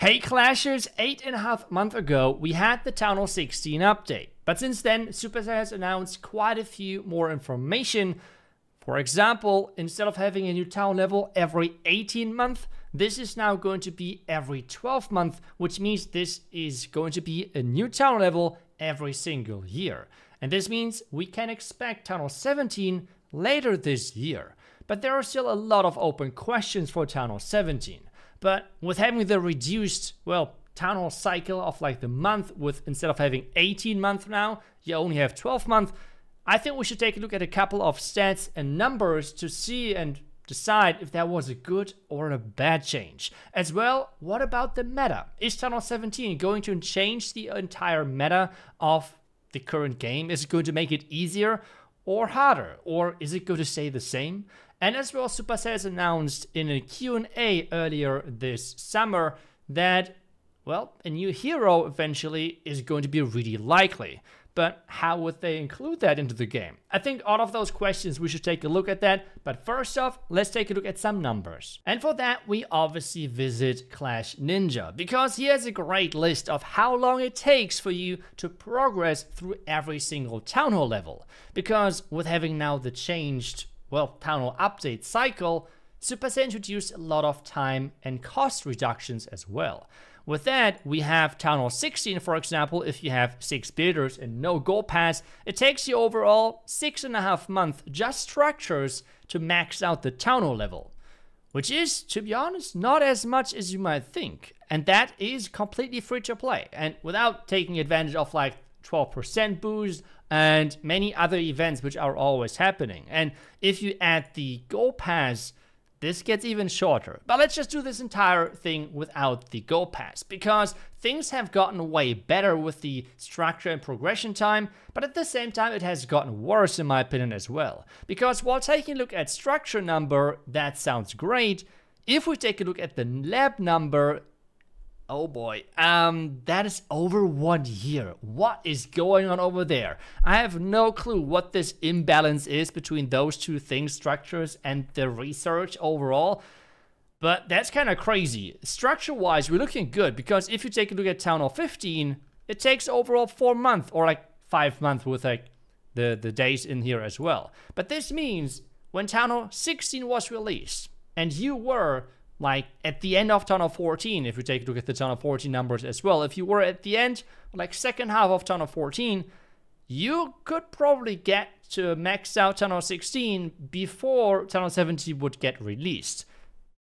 Hey Clashers, 8.5 months ago we had the Town Hall 16 update, but since then Supercell has announced quite a few more information. For example, instead of having a new town level every 18 months, this is now going to be every 12 months, which means this is going to be a new town level every single year. And this means we can expect Town Hall 17 later this year. But there are still a lot of open questions for Town Hall 17. But with having the reduced, well, Town Hall cycle of like the month, with instead of having 18 months now, you only have 12 months, I think we should take a look at a couple of stats and numbers to see and decide if that was a good or a bad change. As well, what about the meta? Is Town Hall 17 going to change the entire meta of the current game? Is it going to make it easier or harder? Or is it going to stay the same? And as well, Supercell has announced in a Q&A earlier this summer that, well, a new hero eventually is going to be really likely. But how would they include that into the game? I think all of those questions, we should take a look at that. But first off, let's take a look at some numbers. And for that, we obviously visit Clash Ninja, because he has a great list of how long it takes for you to progress through every single Town Hall level. Because with having now the changed, well, Town Hall update cycle, Supercell introduced a lot of time and cost reductions as well. With that, we have Town Hall 16, for example. If you have 6 builders and no gold pass, it takes you overall 6.5 months just structures to max out the Town Hall level. Which is, to be honest, not as much as you might think. And that is completely free to play. And without taking advantage of like 12% boost and many other events which are always happening. And if you add the gold pass, this gets even shorter. But let's just do this entire thing without the gold pass, because things have gotten way better with the structure and progression time, but at the same time it has gotten worse in my opinion as well. Because while taking a look at structure number, that sounds great. If we take a look at the lab number, oh boy, that is over 1 year. What is going on over there? I have no clue what this imbalance is between those two things, structures and the research overall. But that's kind of crazy. Structure-wise, we're looking good, because if you take a look at Town Hall 15, it takes overall 4 months, or like 5 months with like the days in here as well. But this means when Town Hall 16 was released, and you were like at the end of Town Hall 14, if you take a look at the Town Hall 14 numbers as well, if you were at the end, like second half of Town Hall 14, you could probably get to max out Town Hall 16 before Town Hall 17 would get released,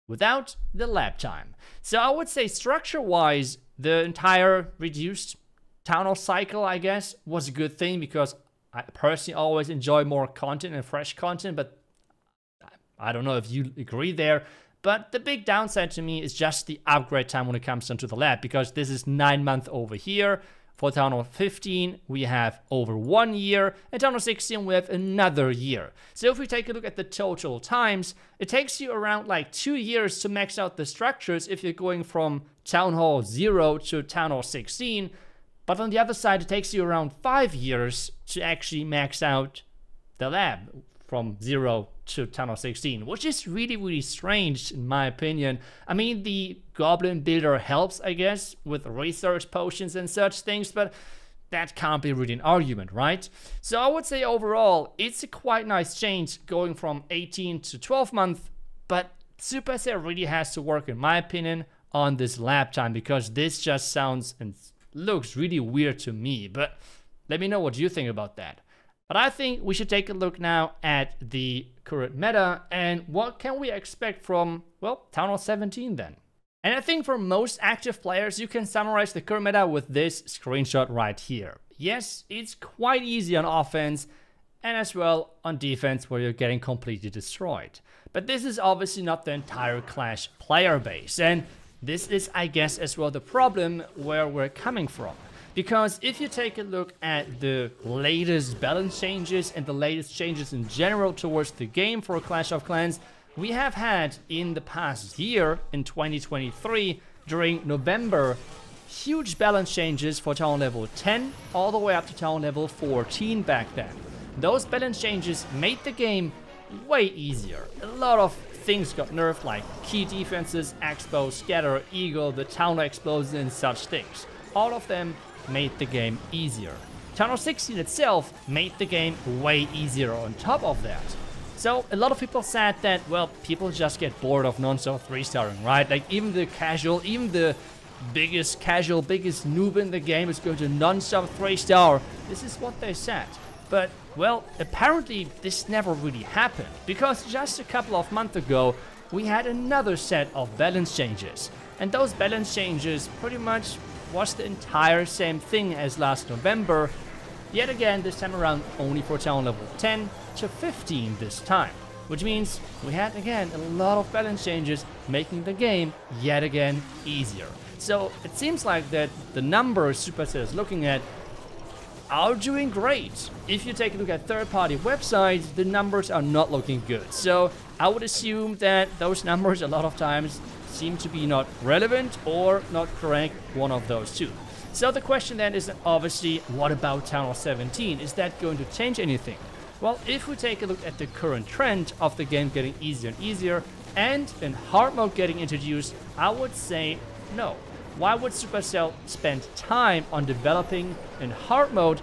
without the lab time. So I would say structure-wise, the entire reduced Town Hall cycle, I guess, was a good thing, because I personally always enjoy more content and fresh content, but I don't know if you agree there. But the big downside to me is just the upgrade time when it comes down to the lab, because this is 9 months over here. For Town Hall 15, we have over 1 year, and Town Hall 16, we have another year. So if we take a look at the total times, it takes you around like 2 years to max out the structures if you're going from Town Hall 0 to Town Hall 16. But on the other side, it takes you around 5 years to actually max out the lab from 0 to Town Hall 16, which is really, really strange in my opinion. I mean, the Goblin Builder helps, I guess, with research potions and such things, but that can't be really an argument, right? So I would say overall, it's a quite nice change going from 18 to 12 months, but Supercell really has to work, in my opinion, on this lab time, because this just sounds and looks really weird to me. But let me know what you think about that. But I think we should take a look now at the current meta and what can we expect from, well, Town Hall 17 then. And I think for most active players, you can summarize the current meta with this screenshot right here. Yes, it's quite easy on offense and as well on defense, where you're getting completely destroyed. But this is obviously not the entire Clash player base. And this is, I guess, as well the problem where we're coming from. Because if you take a look at the latest balance changes and the latest changes in general towards the game for Clash of Clans, we have had in the past year, in 2023, during November, huge balance changes for Town level 10 all the way up to Town level 14 back then. Those balance changes made the game way easier. A lot of things got nerfed, like key defenses, Expo, Scatter, Eagle, the Town Explosion, and such things. All of them made the game easier. Town Hall 16 itself made the game way easier on top of that. So a lot of people said that, well, people just get bored of non-stop 3-starring, right? Like even the casual, even the biggest casual, biggest noob in the game is going to non-stop 3-star. This is what they said. But, well, apparently this never really happened, because just a couple of months ago we had another set of balance changes. And those balance changes pretty much was the entire same thing as last November. Yet again, this time around only for town level 10 to 15 this time. Which means we had again a lot of balance changes, making the game yet again easier. So it seems like that the numbers Supercell is looking at are doing great. If you take a look at third-party websites, the numbers are not looking good. So I would assume that those numbers a lot of times seem to be not relevant or not correct, one of those two. So the question then is obviously, what about Town Hall 17? Is that going to change anything? Well, if we take a look at the current trend of the game getting easier and easier, and in hard mode getting introduced, I would say no. Why would Supercell spend time on developing in hard mode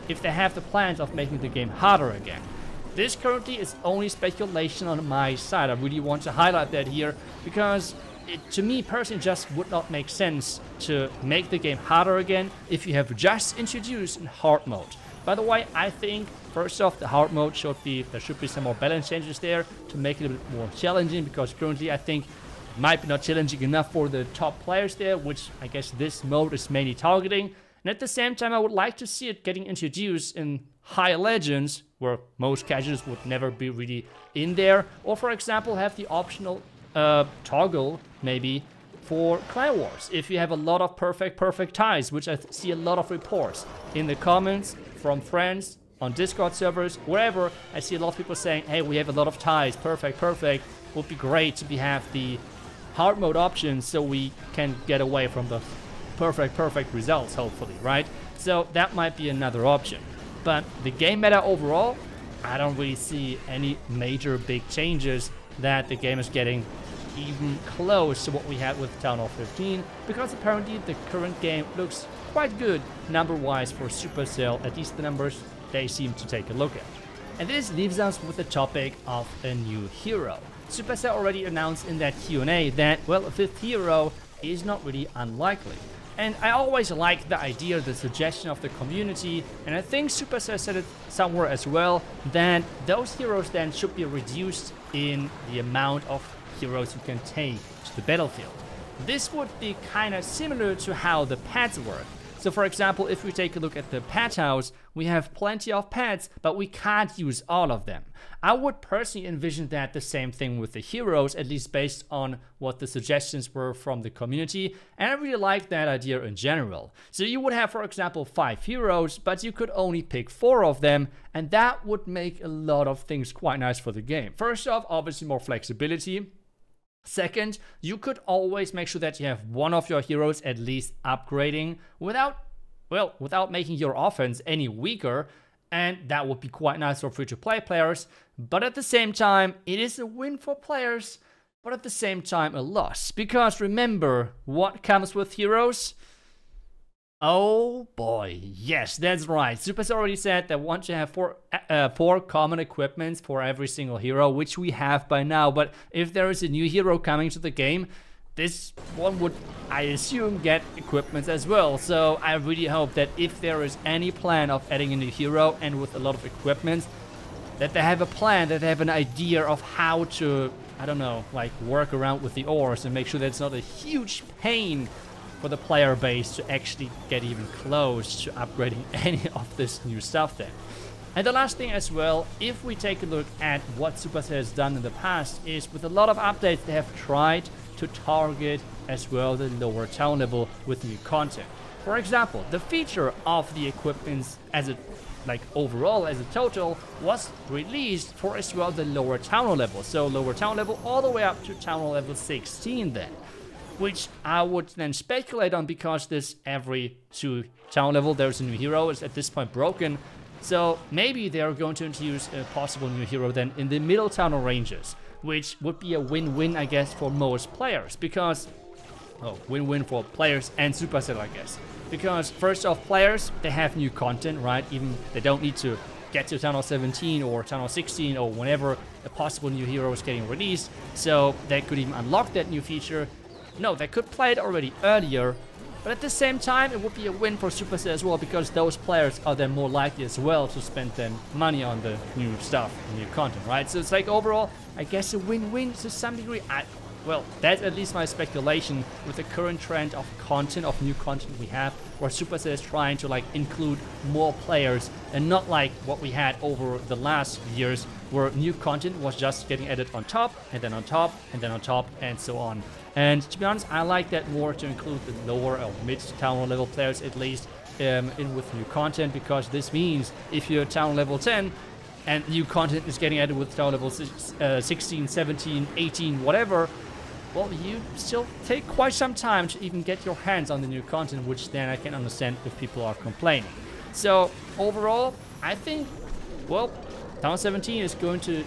if they have the plans of making the game harder again? This currently is only speculation on my side. I really want to highlight that here, because to me personally just would not make sense to make the game harder again if you have just introduced in hard mode. By the way, I think first off, the hard mode there should be some more balance changes there to make it a bit more challenging, because currently I think it might be not challenging enough for the top players there, which I guess this mode is mainly targeting. And at the same time, I would like to see it getting introduced in higher legends, where most casuals would never be really in there. Or for example, have the optional toggle maybe for Clan Wars. If you have a lot of perfect ties, which I see a lot of reports in the comments from friends, on Discord servers, wherever, I see a lot of people saying, hey, we have a lot of ties, perfect, would be great to have the hard mode option so we can get away from the perfect results, hopefully, right? So that might be another option. But the game meta overall, I don't really see any major big changes that the game is getting even close to what we had with Town Hall 15, because apparently the current game looks quite good number-wise for Supercell, at least the numbers they seem to take a look at. And this leaves us with the topic of a new hero. Supercell already announced in that Q&A that, well, a fifth hero is not really unlikely. And I always like the idea, the suggestion of the community, and I think Supercell said it somewhere as well, that those heroes then should be reduced in the amount of heroes you can take to the battlefield. This would be kind of similar to how the pets work. So for example, if we take a look at the pet house, we have plenty of pets, but we can't use all of them. I would personally envision that the same thing with the heroes, at least based on what the suggestions were from the community, and I really like that idea in general. So you would have, for example, 5 heroes, but you could only pick 4 of them, and that would make a lot of things quite nice for the game. First off, obviously more flexibility. Second, you could always make sure that you have one of your heroes at least upgrading without making your offense any weaker, and that would be quite nice for free-to-play players. But at the same time, it is a win for players, but at the same time a loss. Because remember, what comes with heroes? Oh boy, yes, that's right. Supercell already said they want to have 4 common equipments for every single hero, which we have by now. But if there is a new hero coming to the game, this one would, I assume, get equipments as well. So I really hope that if there is any plan of adding a new hero and with a lot of equipment, that they have a plan, that they have an idea of how to, I don't know, like work around with the ores and make sure that it's not a huge pain for the player base to actually get even close to upgrading any of this new stuff then. And the last thing as well, if we take a look at what Supercell has done in the past, is with a lot of updates they have tried to target as well the lower town level with new content. For example, the feature of the equipments as a overall as a total was released for as well the lower town level. So lower town level all the way up to town level 16 then. Which I would then speculate on, because this every 2 town level there's a new hero is at this point broken. So maybe they're going to introduce a possible new hero then in the middle tunnel ranges. which would be a win-win, I guess, for most players, because, oh, win-win for players and Supercell, I guess. Because first off, players, they have new content, right? Even they don't need to get to Town Hall 17 or Town Hall 16 or whenever a possible new hero is getting released, so they could even unlock that new feature. No, they could play it already earlier, but at the same time, it would be a win for Supercell as well, because those players are then more likely as well to spend then money on the new stuff, new content, right? So it's like overall, I guess a win-win to some degree. Well, that's at least my speculation with the current trend of content, of new content we have, where Supercell is trying to like include more players and not like what we had over the last years, where new content was just getting added on top, and then on top, and then on top, and so on. And to be honest, I like that more, to include the lower or mid Town Hall level players at least in with new content, because this means if you're Town level 10, and new content is getting added with Town level 16, 17, 18, whatever, well, you still take quite some time to even get your hands on the new content, which then I can understand if people are complaining. So overall, I think, well, Town Hall 17 is going to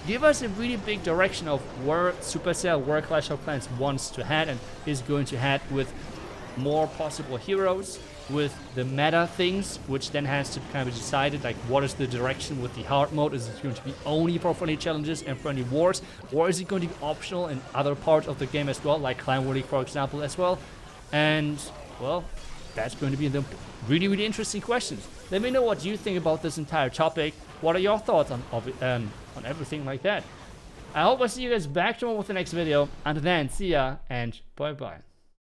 give us a really big direction of where Supercell, where Clash of Clans wants to head, and is going to head with more possible heroes, with the meta things, which then has to kind of be decided, like what is the direction with the hard mode. Is it going to be only for friendly challenges and friendly wars, or is it going to be optional in other parts of the game as well, like Clan War League, for example, as well? And well, that's going to be the really, really interesting questions. Let me know what you think about this entire topic. What are your thoughts on everything like that? I hope I see you guys back tomorrow with the next video. Until then, see ya and bye bye.